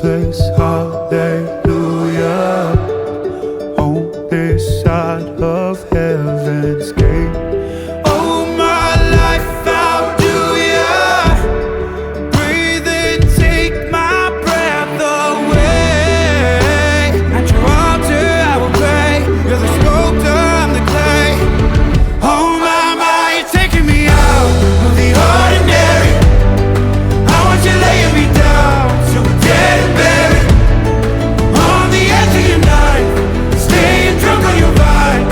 hopeless hallelujah on this side of heaven's gate. Oh, my life, how do ya breathe and take my breath away? At your altar I will pray. You're the sculptor, I'm the clay. Oh my, you're taking me out of the ordinary. I want you laying me down so we're dead and buried on the edge of your knife, staying drunk on your vine.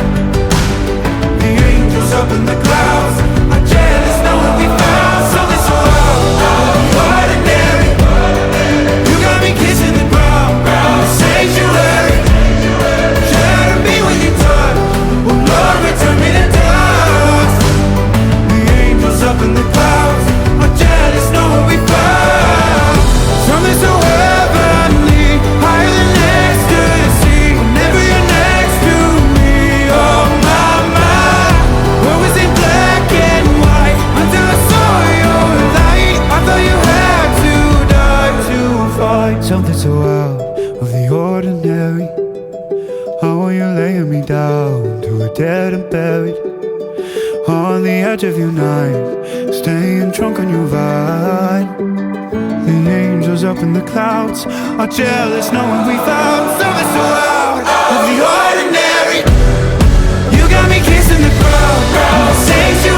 The angels up in the clouds are jealous knowing we found something so ordinary. You got me kissing the ground, sanctuary. Shatter me when you touch, oh Lord, return me to dust. The angels up in the clouds are jealous knowing we found something so heavenly, higher than ecstasy. Whenever you're next to me, oh my, what was in black and white until I saw your light. I thought you had to die to find something so out of the ordinary. I want you laying me down to a dead and buried on the edge of your knife, staying drunk on your vine. The angels up in the clouds are jealous knowing we found something so out of the ordinary. You got me kissing the ground, sanctuary.